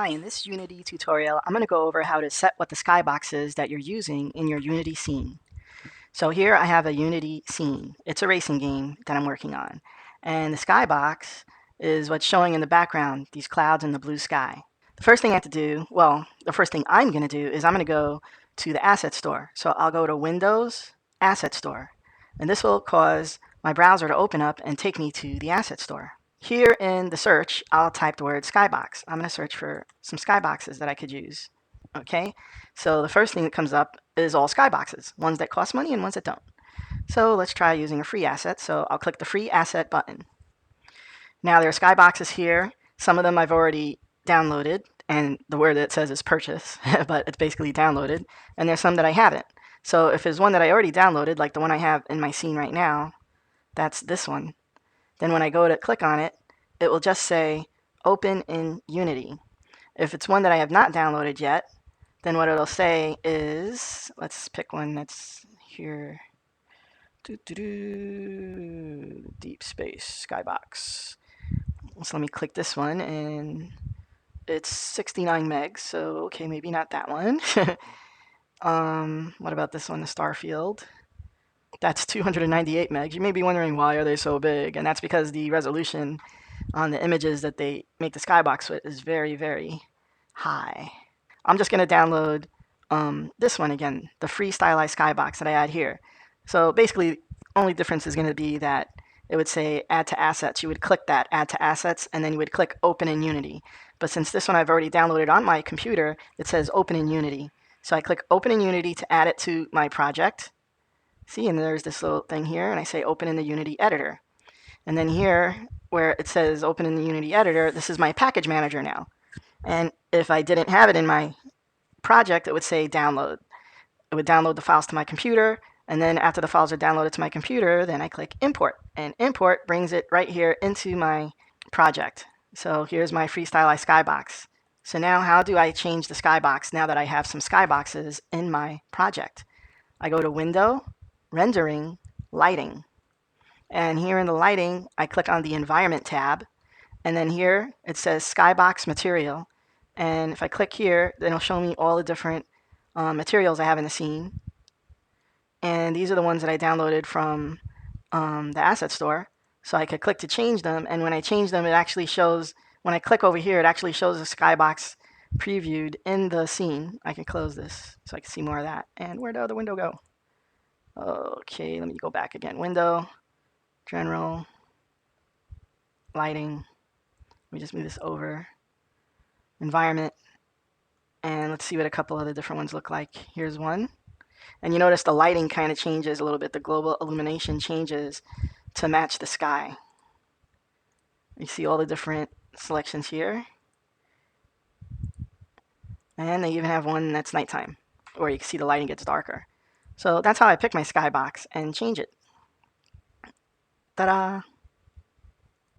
Hi, in this Unity tutorial, I'm going to go over how to set what the skybox is that you're using in your Unity scene. So here I have a Unity scene. It's a racing game that I'm working on. And the skybox is what's showing in the background, these clouds and the blue sky. The first thing I have to do, well, the first thing I'm going to do is I'm going to go to the Asset Store. So I'll go to Windows, Asset Store. And this will cause my browser to open up and take me to the Asset Store. Here in the search, I'll type the word skybox. I'm going to search for some skyboxes that I could use. Okay, so the first thing that comes up is all skyboxes, ones that cost money and ones that don't. So let's try using a free asset. So I'll click the free asset button. Now there are skyboxes here. Some of them I've already downloaded, and the word that it says is purchase, but it's basically downloaded. And there's some that I haven't. So if there's one that I already downloaded, like the one I have in my scene right now, that's this one. Then when I go to click on it, it will just say open in Unity. If it's one that I have not downloaded yet, then what it'll say is, let's pick one that's here. Deep Space Skybox. So let me click this one, and it's 69 megs, so okay, maybe not that one. What about this one, the Starfield? That's 298 megs. You may be wondering, why are they so big? And that's because the resolution on the images that they make the skybox with is very, very high. I'm just going to download this one again, the free stylized skybox that I add here. So basically, only difference is going to be that it would say add to assets. You would click that add to assets, and then you would click open in Unity. But since this one I've already downloaded on my computer, it says open in Unity. So I click open in Unity to add it to my project. See, and there's this little thing here, and I say open in the Unity editor. And then here, where it says open in the Unity editor, this is my package manager now. And if I didn't have it in my project, it would say download. It would download the files to my computer, and then after the files are downloaded to my computer, then I click import. And import brings it right here into my project. So here's my free stylized skybox. So now how do I change the skybox now that I have some skyboxes in my project? I go to Window, Rendering, Lighting. And here in the lighting, I click on the Environment tab. And then here it says Skybox Material. And if I click here, then it'll show me all the different materials I have in the scene. And these are the ones that I downloaded from the Asset Store. So I could click to change them. And when I change them, it actually shows, when I click over here, it actually shows the skybox previewed in the scene. I can close this so I can see more of that. And where'd the other window go? Okay, let me go back again. Window, General, Lighting. Let me just move this over. Environment. And let's see what a couple of the different ones look like. Here's one. And you notice the lighting kind of changes a little bit. The global illumination changes to match the sky. You see all the different selections here. And they even have one that's nighttime, where you can see the lighting gets darker. So that's how I pick my skybox and change it. Ta-da!